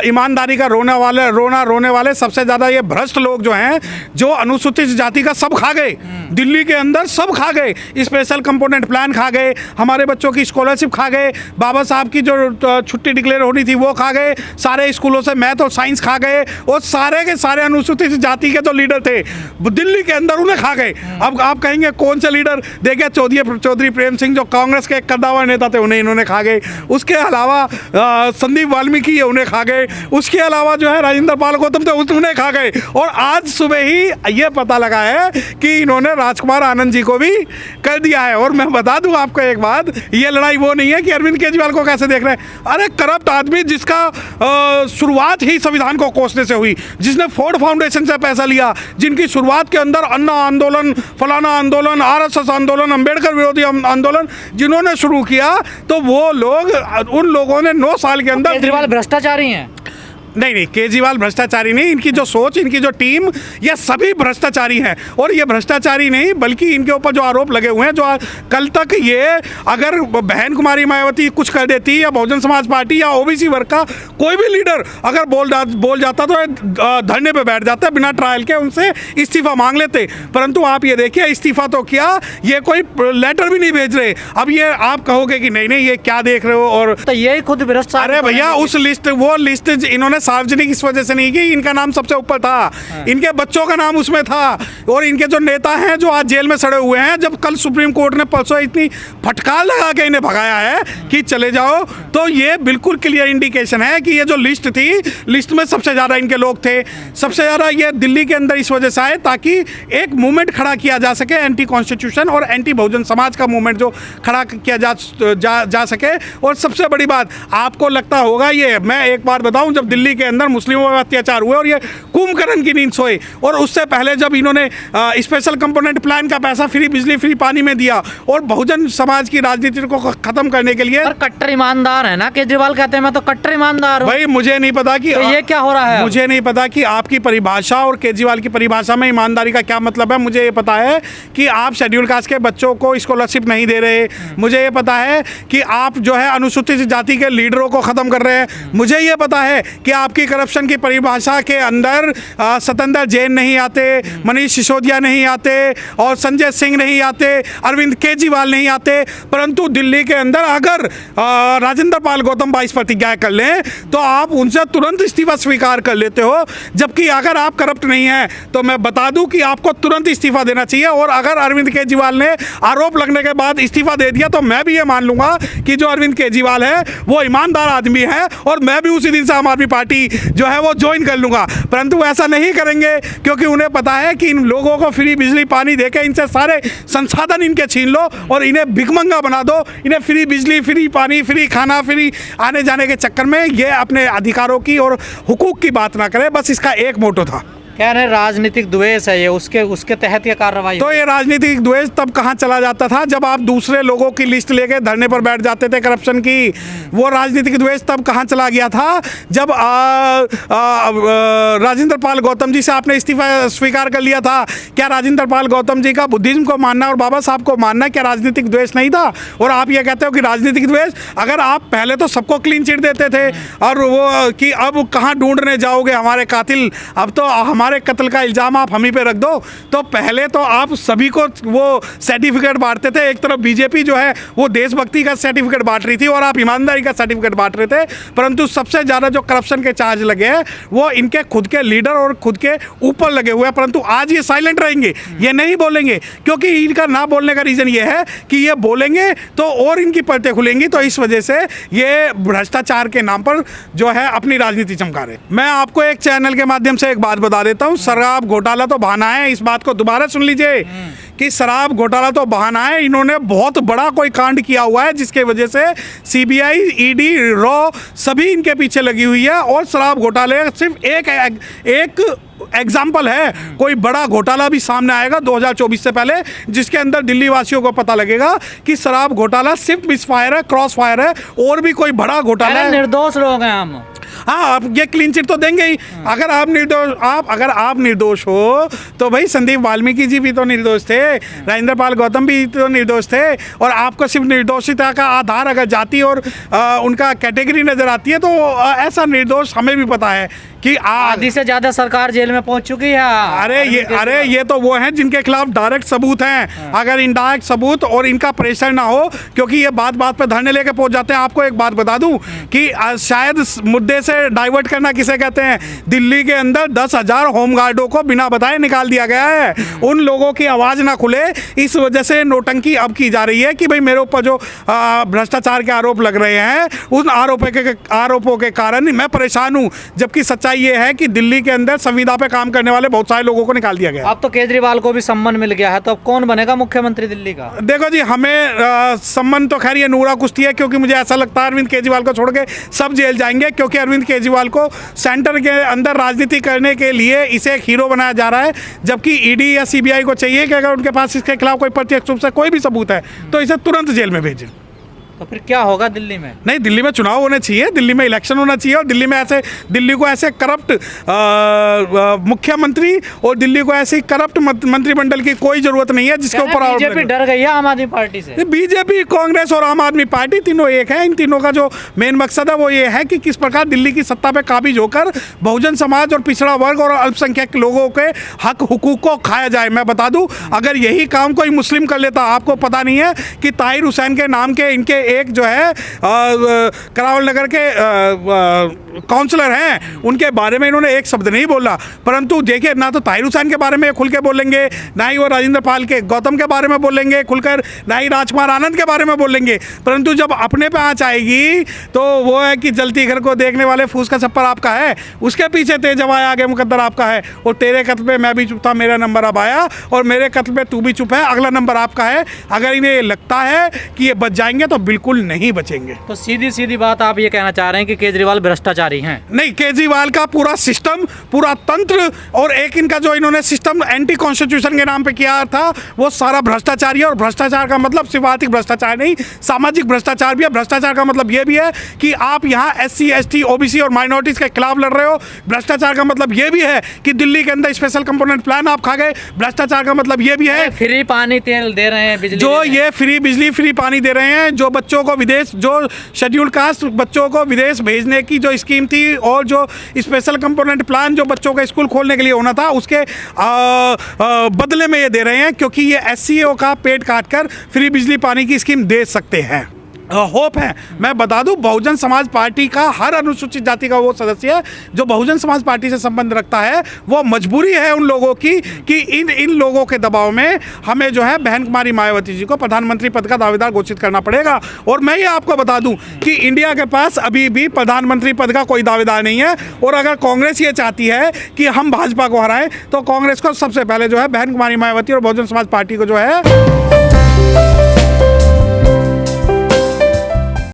ईमानदारी का रोने वाले सबसे ज़्यादा ये भ्रष्ट लोग जो हैं, जो अनुसूचित जाति का सब खा गए, दिल्ली के अंदर सब खा गए, स्पेशल कंपोनेंट प्लान खा गए, हमारे बच्चों की स्कॉलरशिप खा गए, बाबा साहब की जो छुट्टी डिक्लेयर होनी थी वो खा गए, सारे स्कूलों से मैथ और साइंस खा गए, और सारे के सारे अनुसूचित जाति के जो लीडर थे दिल्ली के अंदर उन्हें खा गए। अब आप कहेंगे कौन से लीडर? देखिए चौधरी प्रेम सिंह जो कांग्रेस के कद्दावर नेता थे उन्हें इन्होंने खा गए, उसके अलावा संदीप वाल्मीकि है उन्हें खा गए, उसके अलावा जो है राजेंद्र पाल गौतम थे उन्हें खा गए, और आज सुबह ही ये पता लगा है कि इन्होंने राजकुमार आनंद जी को भी कर दिया है। और मैं बता दूं आपको एक बात, ये लड़ाई वो नहीं है कि अरविंद केजरीवाल को कैसे देख रहे हैं। अरे करप्ट आदमी जिसका शुरुआत ही संविधान को कोसने से हुई, जिसने फोर्ड फाउंडेशन से पैसा लिया, जिनकी शुरुआत के अंदर अन्ना आंदोलन, फलाना आंदोलन, आरएसएस आंदोलन, अंबेडकर विरोधी आंदोलन जिन्होंने शुरू किया, तो वो लोग, उन लोगों ने 9 साल के अंदर। केजरीवाल भ्रष्टाचारी हैं? नहीं, केजरीवाल भ्रष्टाचारी नहीं, इनकी जो सोच, इनकी जो टीम, ये सभी भ्रष्टाचारी हैं। और ये भ्रष्टाचारी नहीं, बल्कि इनके ऊपर जो आरोप लगे हुए हैं, जो कल तक ये अगर बहन कुमारी मायावती कुछ कर देती, या बहुजन समाज पार्टी या ओबीसी वर्ग का कोई भी लीडर अगर बोल जाता तो धरने पे बैठ जाता, बिना ट्रायल के उनसे इस्तीफा मांग लेते। परंतु आप ये देखिए, इस्तीफा तो क्या, ये कोई लेटर भी नहीं भेज रहे। अब ये आप कहोगे कि नहीं ये क्या देख रहे हो, और तो यही खुद भ्रष्टाचार। अरे भैया, उस लिस्ट, वो लिस्ट इन्होंने सार्वजनिक इस वजह से नहीं की, इनका नाम सबसे ऊपर था, इनके बच्चों का नाम उसमें था, और इनके जो नेता हैं जो आज जेल में सड़े हुए हैं, जब कल सुप्रीम कोर्ट ने परसों इतनी फटकार लगा के इन्हें भगाया है कि चले जाओ, तो ये बिल्कुल क्लियर इंडिकेशन है कि ये जो लिस्ट थी, लिस्ट में सबसे ज़्यादा इनके लोग थे, सबसे ज़्यादा ये दिल्ली के अंदर इस वजह से आए ताकि एक मूवमेंट खड़ा किया जा सके, एंटी कॉन्स्टिट्यूशन और एंटी बहुजन समाज का मूवमेंट जो खड़ा किया जा सके। और सबसे बड़ी बात, आपको लगता होगा, ये मैं एक बार बताऊं, जब दिल्ली के अंदर मुस्लिमों पर अत्याचार हुए और ये कुंभकर्ण की नींद सोए, और उससे पहले जब इन्होंने स्पेशल कंपोनेंट प्लान का पैसा फ्री बिजली फ्री पानी में दिया, और बहुजन समाज की राजनीति को खत्म करने के लिए। कट्टर ईमानदार है ना केजरीवाल, कहते हैं मैं तो कट्टर ईमानदार हूं। भाई मुझे नहीं पता कि तो ये क्या हो रहा है, मुझे नहीं पता कि आपकी परिभाषा और केजरीवाल की परिभाषा में ईमानदारी का क्या मतलब है। मुझे ये पता है कि आप शेड्यूल कास्ट के बच्चों को स्कॉलरशिप नहीं दे रहे, मुझे ये पता है कि आप जो है अनुसूचित जाति के लीडरों को खत्म कर रहे हैं, मुझे ये पता है कि आपकी करप्शन की परिभाषा के अंदर सत्येंद्र जैन नहीं आते, मनीष सिसोदिया नहीं आते, और संजय सिंह नहीं आते, अरविंद केजरीवाल नहीं आते। परंतु दिल्ली के अंदर अगर राजेंद्र पाल गौतम 22 प्रतिज्ञा कर लें तो आप उनसे तुरंत इस्तीफा स्वीकार कर लेते हो, जबकि अगर आप करप्ट नहीं हैं तो मैं बता दूं कि आपको तुरंत इस्तीफा देना चाहिए। और अगर अरविंद केजरीवाल ने आरोप लगने के बाद इस्तीफा दे दिया तो मैं भी ये मान लूंगा कि जो अरविंद केजरीवाल है वो ईमानदार आदमी है, और मैं भी उसी दिन से आम आदमी पार्टी जो है वो ज्वाइन कर लूंगा। परंतु ऐसा नहीं करेंगे, क्योंकि उन्हें पता है कि इन लोगों को फ्री बिजली पानी देके इनसे सारे संसाधन इनके छीन लो और इन्हें भिखमंगा बना दो। इन्हें फ्री बिजली फ्री पानी फ्री खाना फ्री आने जाने के चक्कर में ये अपने अधिकारों की और हुकूक की बात ना करे, बस इसका एक मोटो था। कह रहे राजनीतिक द्वेष है ये, उसके तहत ये कार्रवाई। तो ये राजनीतिक द्वेष तब कहाँ चला जाता था, जब आप दूसरे लोगों की लिस्ट लेके धरने पर बैठ जाते थे करप्शन की। वो राजनीतिक द्वेष तब कहाँ चला गया था, जब राजेंद्र पाल गौतम जी से आपने इस्तीफा स्वीकार कर लिया था। क्या राजेंद्र पाल गौतम जी का बुद्धिज्म को मानना और बाबा साहब को मानना क्या राजनीतिक द्वेष नहीं था? और आप ये कहते हो कि राजनीतिक द्वेष, अगर आप पहले तो सबको क्लीन चिट देते थे, और वो कि अब कहाँ ढूंढने जाओगे हमारे कातिल, अब तो हमारे कत्ल का इल्जाम आप हम ही पे रख दो। तो पहले तो आप सभी को वो सर्टिफिकेट बांटते थे, एक तरफ बीजेपी जो है वो देशभक्ति का सर्टिफिकेट बांट रही थी और आप ईमानदारी का सर्टिफिकेट बांट रहे थे। परंतु सबसे ज़्यादा जो करप्शन के चार्ज लगे हैं वो इनके खुद के लीडर और खुद के ऊपर लगे हुए हैं। परंतु आज ये साइलेंट रहेंगे, ये नहीं बोलेंगे, क्योंकि इनका ना बोलने का रीज़न ये है कि ये बोलेंगे तो और इनकी परतें खुलेंगी। तो इस वजह से ये भ्रष्टाचार के नाम पर जो है अपनी राजनीति चमका रहे। मैं आपको एक चैनल के माध्यम से एक बात बता देता हूँ, शराब घोटाला तो बहाना है। इस बात को दोबारा सुन लीजिए कि शराब घोटाला तो बहाना है। इन्होंने बहुत बड़ा कोई कांड किया हुआ है जिसके वजह से सीबीआई, ईडी, रॉ सभी इनके पीछे लगी हुई है। और शराब घोटाले सिर्फ एक एग्जाम्पल है, कोई बड़ा घोटाला भी सामने आएगा 2024 से पहले, जिसके अंदर दिल्ली वासियों को पता लगेगा कि शराब घोटाला सिर्फ मिसफायर है, क्रॉस फायर है, और भी कोई बड़ा घोटाला है। निर्दोष लोग हैं हम। हाँ, आप ये क्लीन चिट तो देंगे ही। अगर आप निर्दोष हो तो भाई संदीप वाल्मीकि जी भी तो निर्दोष थे, राजेंद्र पाल गौतम भी तो निर्दोष थे, और आपको सिर्फ निर्दोषिता का आधार अगर जाति और उनका कैटेगरी नजर आती है तो ऐसा निर्दोष हमें भी पता है कि आधी से ज्यादा सरकार जेल में पहुंच चुकी है। अरे ये तो वो हैं जिनके खिलाफ डायरेक्ट सबूत हैं। अगर इनडायरेक्ट सबूत और इनका प्रेशर ना हो, क्योंकि ये बात बात पे धरने लेके पहुंच जाते हैं। आपको एक बात बता दूं कि शायद मुद्दे से डाइवर्ट करना किसे कहते हैं, दिल्ली के अंदर 10,000 होमगार्डों को बिना बताए निकाल दिया गया है। उन लोगों की आवाज ना खुले, इस वजह से नोटंकी अब की जा रही है कि भाई मेरे ऊपर जो भ्रष्टाचार के आरोप लग रहे हैं, उन आरोपों के कारण मैं परेशान हूं। जबकि सच्चाई ये है कि दिल्ली के अंदर संविदा पे काम करने वाले बहुत सारे लोगों को निकाल दिया गया। अब तो केजरीवाल को भी सम्मान मिल गया है, तो अब कौन बनेगा मुख्यमंत्री दिल्ली का? देखो जी, हमें सम्मान तो खैर ये नूरा कुश्ती है, क्योंकि मुझे ऐसा लगता है अरविंद केजरीवाल को छोड़ के सब जेल जाएंगे, क्योंकि अरविंद केजरीवाल को सेंटर के अंदर राजनीति करने के लिए इसे एक हीरो बनाया जा रहा है। जबकि ईडी या सीबीआई को चाहिए कि अगर उनके पास इसके खिलाफ कोई प्रत्यक्ष रूप से कोई भी सबूत है तो इसे तुरंत जेल में भेजें। तो फिर क्या होगा दिल्ली में? नहीं, दिल्ली में चुनाव होने चाहिए, दिल्ली में इलेक्शन होना चाहिए, और दिल्ली को ऐसे करप्ट मुख्यमंत्री और दिल्ली को ऐसी करप्ट मंत्रिमंडल की कोई जरूरत नहीं है जिसके ऊपर बीजेपी डर गई है आम आदमी पार्टी से। बीजेपी, कांग्रेस और आम आदमी पार्टी तीनों एक है। इन तीनों का जो मेन मकसद है वो ये है कि किस प्रकार दिल्ली की सत्ता पे काबिज होकर बहुजन समाज और पिछड़ा वर्ग और अल्पसंख्यक लोगों के हक हुकूक को खाया जाए। मैं बता दूं, अगर यही काम कोई मुस्लिम कर लेता, आपको पता नहीं है कि ताहिर हुसैन के नाम के इनके एक जो है करावल नगर के काउंसलर हैं, उनके बारे में इन्होंने एक शब्द नहीं बोला। परंतु देखिए, ना तो ताहिर हुसैन के बारे में खुल के बोलेंगे, ना ही वो राजेंद्र पाल के गौतम के बारे में बोलेंगे खुलकर, ना ही राजकुमार आनंद के बारे में बोलेंगे। परंतु जब अपने पे आँच आएगी तो वो है कि जलती घर को देखने वाले फूस का छप्पर आपका है, उसके पीछे तेज हवाएं आगे मुकद्दर आपका है। और तेरे कत्ल पे मैं भी चुप था, मेरा नंबर अब आया, और मेरे कत्ल पे तू भी चुप है, अगला नंबर आपका है। अगर इन्हें लगता है कि ये बच जाएंगे तो बिल्कुल नहीं बचेंगे। तो सीधी सीधी बात आप ये कहना चाह रहे हैं कि केजरीवाल भ्रष्टाचारी हैं? नहीं, केजरीवाल का पूरा सिस्टम, पूरा तंत्र, और एक इनका जो इन्होंने सिस्टम एंटी कॉन्स्टिट्यूशन के नाम पे किया था, वो सारा भ्रष्टाचारी है। और भ्रष्टाचार का मतलब सिर्फ आर्थिक भ्रष्टाचार नहीं, सामाजिक भ्रष्टाचार भी है। भ्रष्टाचार का मतलब ये भी है कि आप यहाँ SC, ST, OBC और माइनॉरिटीज के खिलाफ लड़ रहे हो। भ्रष्टाचार का मतलब ये भी है कि दिल्ली के अंदर स्पेशल कंपोनेंट प्लान आप खा गए। भ्रष्टाचार का मतलब ये भी है फ्री पानी तेल दे रहे हैं, बिजली जो ये फ्री बिजली, फ्री पानी दे रहे हैं, जो बच्चों को विदेश, जो शेड्यूल कास्ट बच्चों को विदेश भेजने की जो स्कीम थी, और जो स्पेशल कंपोनेंट प्लान जो बच्चों का स्कूल खोलने के लिए होना था, उसके बदले में ये दे रहे हैं, क्योंकि ये SCO का पेट काटकर फ्री बिजली पानी की स्कीम दे सकते हैं। होप है। मैं बता दूं, बहुजन समाज पार्टी का हर अनुसूचित जाति का वो सदस्य जो बहुजन समाज पार्टी से संबंध रखता है, वो मजबूरी है उन लोगों की कि इन लोगों के दबाव में हमें जो है बहन कुमारी मायावती जी को प्रधानमंत्री पद का दावेदार घोषित करना पड़ेगा। और मैं ये आपको बता दूं कि इंडिया के पास अभी भी प्रधानमंत्री पद का कोई दावेदार नहीं है। और अगर कांग्रेस ये चाहती है कि हम भाजपा को हराएं, तो कांग्रेस को सबसे पहले जो है बहन कुमारी मायावती और बहुजन समाज पार्टी को जो है